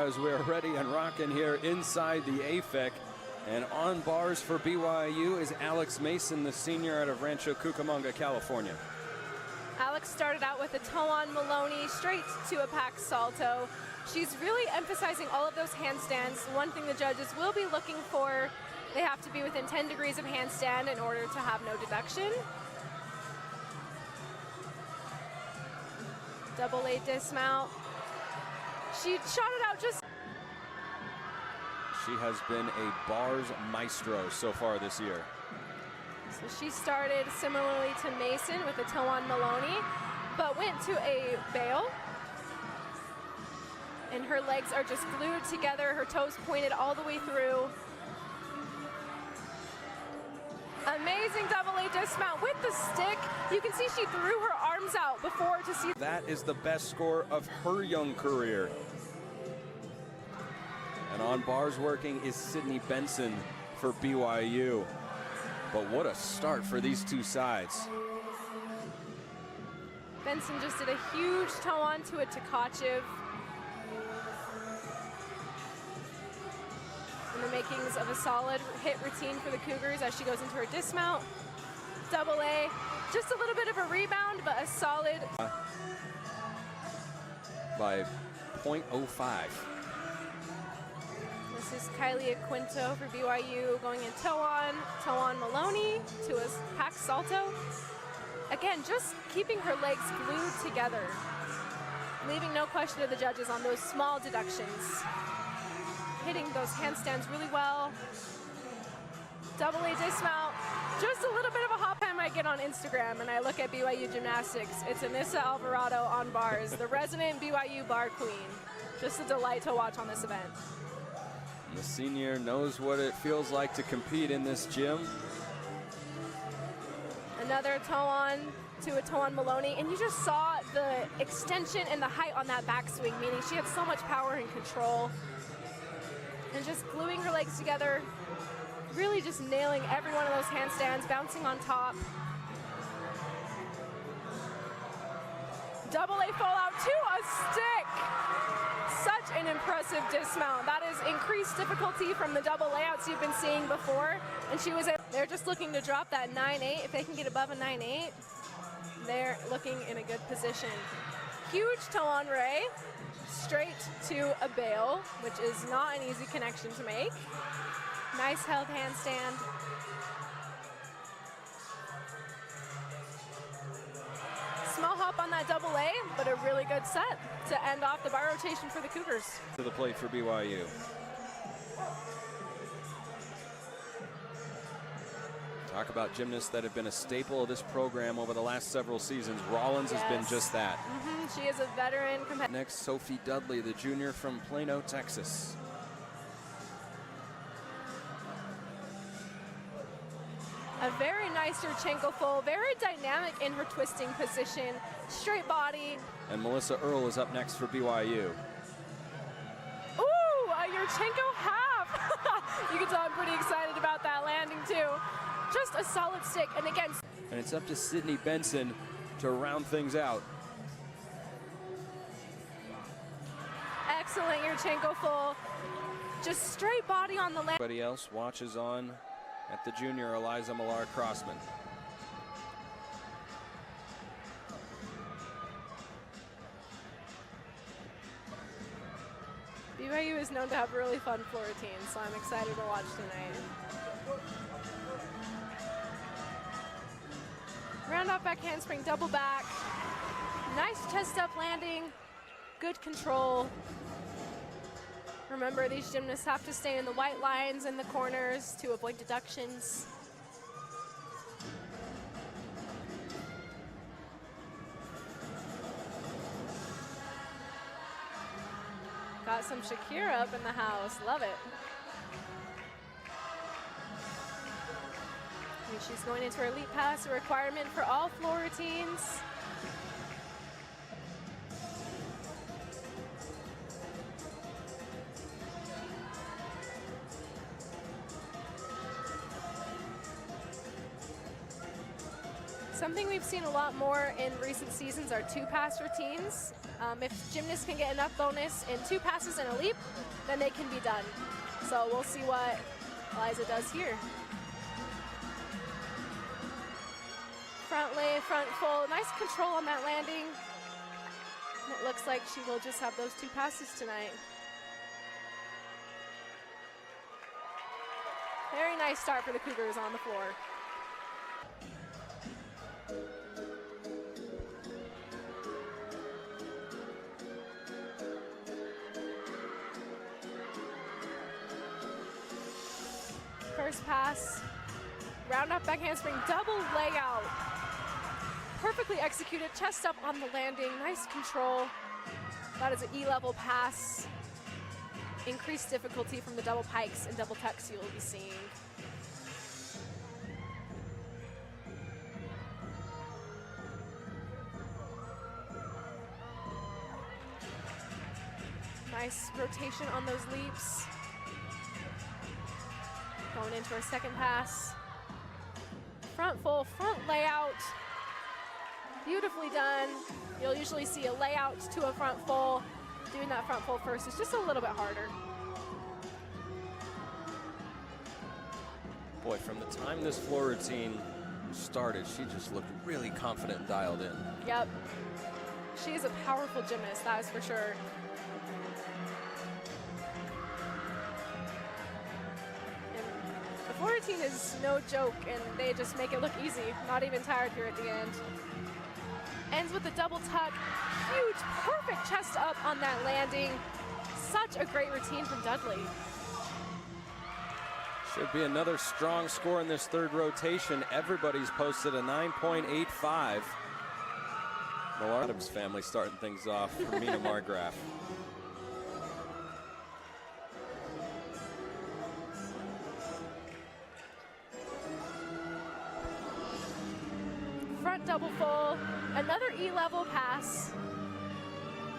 as we're ready and rocking here inside the AFEC. And on bars for BYU is Alex Mason, the senior out of Rancho Cucamonga, California. Alex started out with a toe-on Maloney straight to a pack salto. She's really emphasizing all of those handstands. One thing the judges will be looking for, they have to be within 10 degrees of handstand in order to have no deduction. Double A dismount. She shot it out just. She has been a bars maestro so far this year. So she started similarly to Mason with a toe-on Maloney, but went to a bail. And her legs are just glued together, her toes pointed all the way through. Amazing double A dismount with the stick. You can see she threw her arms out before to see. That is the best score of her young career. And on bars working is Sydney Benson for BYU. But what a start for these two sides. Benson just did a huge toe on to a Tkachev. And the makings of a solid hit routine for the Cougars as she goes into her dismount. Double A, just a little bit of a rebound, but a solid. By 0.05. This is Kylie Aquinto for BYU going in toe-on Maloney to a pack salto. Again, just keeping her legs glued together, leaving no question to the judges on those small deductions. Hitting those handstands really well. Double A dismount. Just a little bit of a hop time I get on Instagram and I look at BYU gymnastics. It's Anissa Alvarado on bars, the resident BYU bar queen. Just a delight to watch on this event. The senior knows what it feels like to compete in this gym. Another toe-on to a toe-on Maloney, and you just saw the extension and the height on that backswing, meaning she had so much power and control. And just gluing her legs together, really just nailing every one of those handstands, bouncing on top. Double A fallout to a stick. Such an impressive dismount. That is increased difficulty from the double layouts you've been seeing before. And they're just looking to drop that 9-8. If they can get above a 9-8, they're looking in a good position. Huge toe-on Ray, straight to a bail, which is not an easy connection to make. Nice held handstand. Small hop on that double A, but a really good set to end off the bar rotation for the Cougars. To the plate for BYU. Talk about gymnasts that have been a staple of this program over the last several seasons. Rollins has been just that. She is a veteran competitor. Next, Sophie Dudley, the junior from Plano, Texas. A very nice Yurchenko full, very dynamic in her twisting position, straight body. And Melissa Earl is up next for BYU. Ooh, a Yurchenko half. You can tell I'm pretty excited about that landing too. Just a solid stick, and again. And it's up to Sydney Benson to round things out. Excellent Yurchenko full, just straight body on the land. Everybody else watches on at the junior Eliza Millar-Crossman. BYU is known to have really fun floor routines, so I'm excited to watch tonight. Round off back handspring, double back. Nice chest up landing, good control. Remember, these gymnasts have to stay in the white lines in the corners to avoid deductions. Got some Shakira up in the house, love it. And she's going into her elite pass, a requirement for all floor routines. Something we've seen a lot more in recent seasons are 2-pass routines. If gymnasts can get enough bonus in 2 passes and a leap, then they can be done. So we'll see what Liza does here. Front lay, front full, nice control on that landing. And it looks like she will just have those 2 passes tonight. Very nice start for the Cougars on the floor. First pass, round off back handspring, double layout. Perfectly executed, chest up on the landing, nice control. That is an E-level pass. Increased difficulty from the double pikes and double tucks you will be seeing. Nice rotation on those leaps. Going into our second pass. Front full, front layout. Beautifully done. You'll usually see a layout to a front full. Doing that front full first is just a little bit harder. Boy, from the time this floor routine started, she just looked really confident and dialed in. Yep. She is a powerful gymnast, that is for sure. And the floor routine is no joke, and they just make it look easy. Not even tired here at the end. Ends with a double tuck. Huge, perfect chest up on that landing. Such a great routine from Dudley. Should be another strong score in this third rotation. Everybody's posted a 9.85. The Adams family starting things off for Mina Margraf. Front double full, another E-level pass.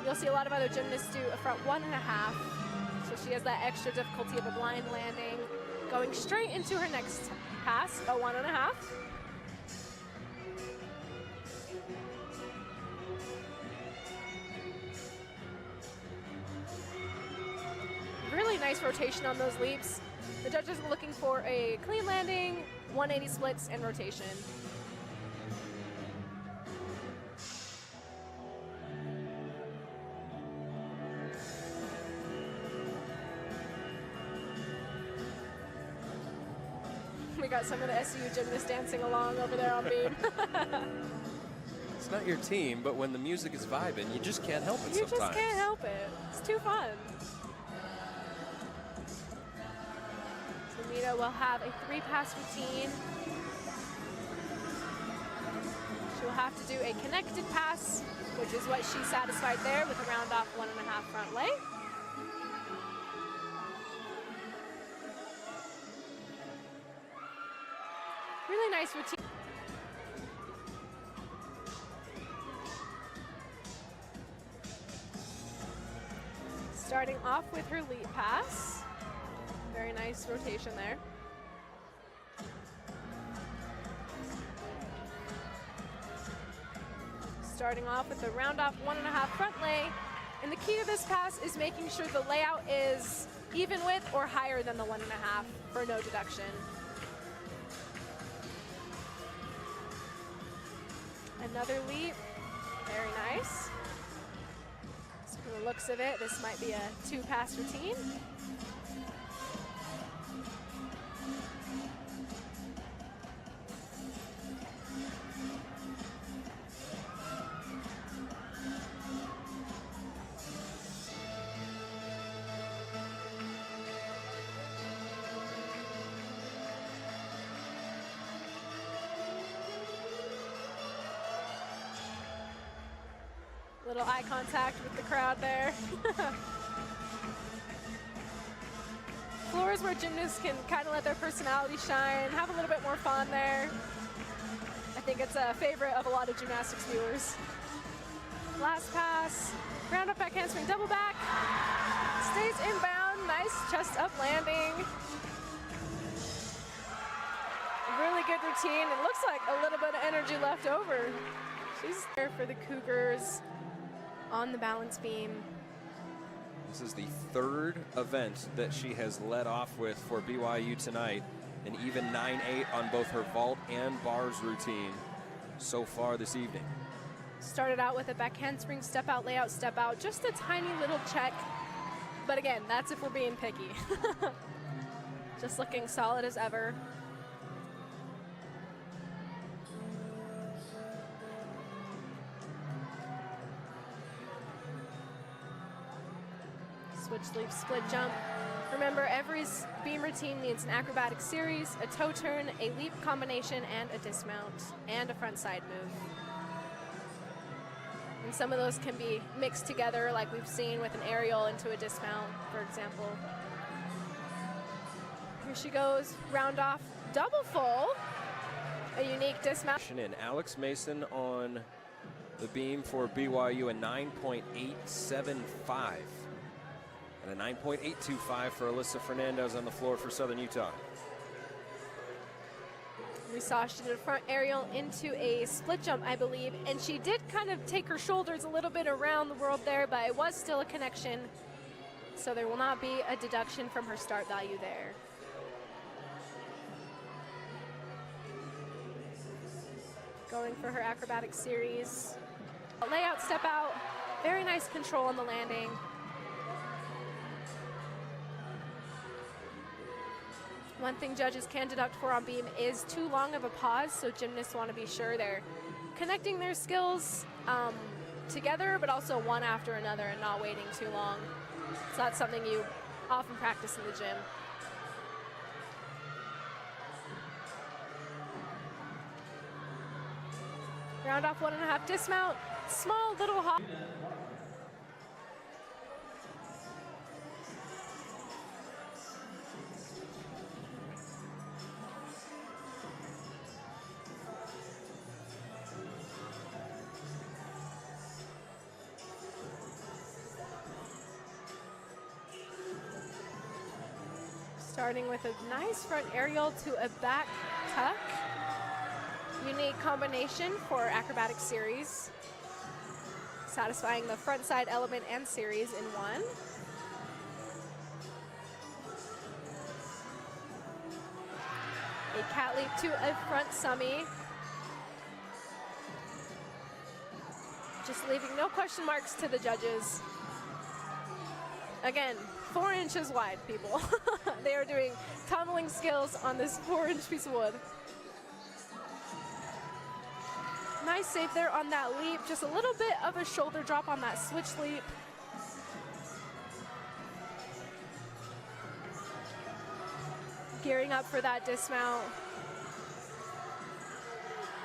You'll see a lot of other gymnasts do a front 1.5. So she has that extra difficulty of a blind landing. Going straight into her next pass, a 1.5. Really nice rotation on those leaps. The judges are looking for a clean landing, 180 splits, and rotation. We got some of the SUU gymnasts dancing along over there on beam. It's not your team, but when the music is vibing, you just can't help it You sometimes. just can't help it. It's too fun. So Mina will have a 3-pass routine. She'll have to do a connected pass, which is what she satisfied there with a round off 1.5 front lay. Really nice routine. Starting off with her lead pass. Very nice rotation there. Starting off with the round off 1.5 front lay. And the key to this pass is making sure the layout is even with or higher than the 1.5 for no deduction. Another leap, very nice. So from the looks of it, this might be a 2-pass routine. Little eye contact with the crowd there. Floors where gymnasts can kind of let their personality shine, have a little bit more fun there. I think it's a favorite of a lot of gymnastics viewers. Last pass, round up back handspring, double back. Stays inbound, nice chest up landing. really good routine. It looks like a little bit of energy left over. She's there for the Cougars on the balance beam. This is the third event that she has led off with for BYU tonight. An even 9-8 on both her vault and bars routine so far this evening. Started out with a back handspring, step out, layout, step out. Just a tiny little check. But again, that's if we're being picky. Just looking solid as ever. Switch leap, split jump. Remember, every beam routine needs an acrobatic series, a toe turn, a leap combination, and a dismount, and a front side move. And some of those can be mixed together, like we've seen with an aerial into a dismount, for example. Here she goes, round off, double full, a unique dismount. And Alex Mason on the beam for BYU, a 9.875. And a 9.825 for Alyssa Fernandez on the floor for Southern Utah. We saw she did a front aerial into a split jump, I believe, and she did kind of take her shoulders a little bit around the world there, but it was still a connection, so there will not be a deduction from her start value there. Going for her acrobatic series. Layout, step out, very nice control on the landing. One thing judges can deduct for on beam is too long of a pause, so gymnasts want to be sure they're connecting their skills together, but also one after another and not waiting too long. So that's something you often practice in the gym. Round off 1.5 dismount, small little hop. Starting with a nice front aerial to a back tuck. Unique combination for acrobatic series. Satisfying the front side element and series in one. A cat leap to a front summy. Just leaving no question marks to the judges. Again, 4 inches wide, people. They are doing tumbling skills on this 4-inch piece of wood. Nice save there on that leap. Just a little bit of a shoulder drop on that switch leap. Gearing up for that dismount.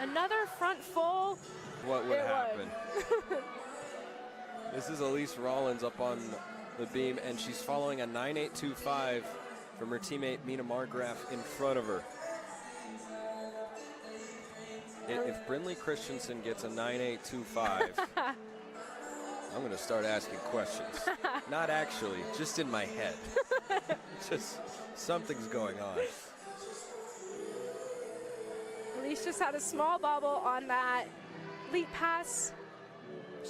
Another front full. What would happen? This is Elise Rollins up on the beam, and she's following a 9.825 from her teammate Mina Margraf in front of her. If Brynlee Christensen gets a 9.825, I'm going to start asking questions. Not actually, just in my head. Just something's going on. Elise just had a small bobble on that leap pass.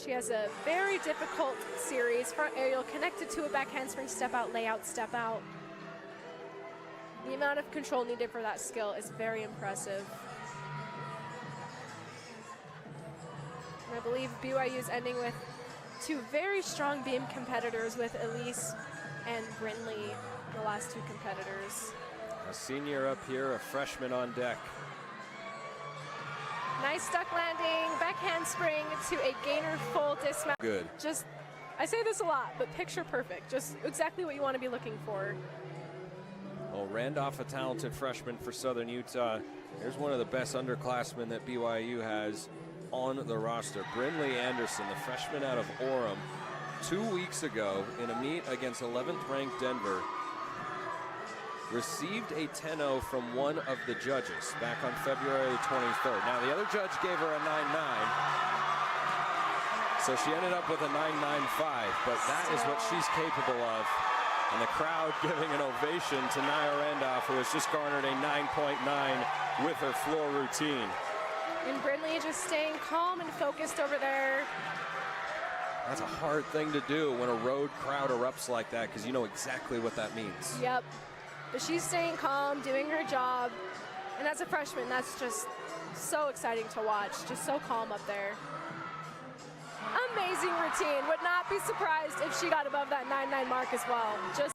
She has a very difficult series. Front aerial connected to a back handspring, step out, layout, step out. The amount of control needed for that skill is very impressive. And I believe BYU is ending with 2 very strong beam competitors with Elise and Brynlee, the last 2 competitors. A senior up here, a freshman on deck. Nice duck landing, back handspring to a gainer full dismount. Good. Just, I say this a lot, but picture perfect. Just exactly what you want to be looking for. Well, Randolph, a talented freshman for Southern Utah. Here's one of the best underclassmen that BYU has on the roster. Brynlee Anderson, the freshman out of Orem, 2 weeks ago in a meet against 11th ranked Denver, received a 10-0 from one of the judges back on February 23rd. Now, the other judge gave her a 9.9, so she ended up with a 9.95, but that is what she's capable of. And the crowd giving an ovation to Nia Randolph, who has just garnered a 9.9 with her floor routine. And Brindley just staying calm and focused over there. That's a hard thing to do when a road crowd erupts like that, because you know exactly what that means. Yep. But she's staying calm, doing her job. And as a freshman, that's just so exciting to watch. Just so calm up there. Amazing routine. Would not be surprised if she got above that 9.9 mark as well. Just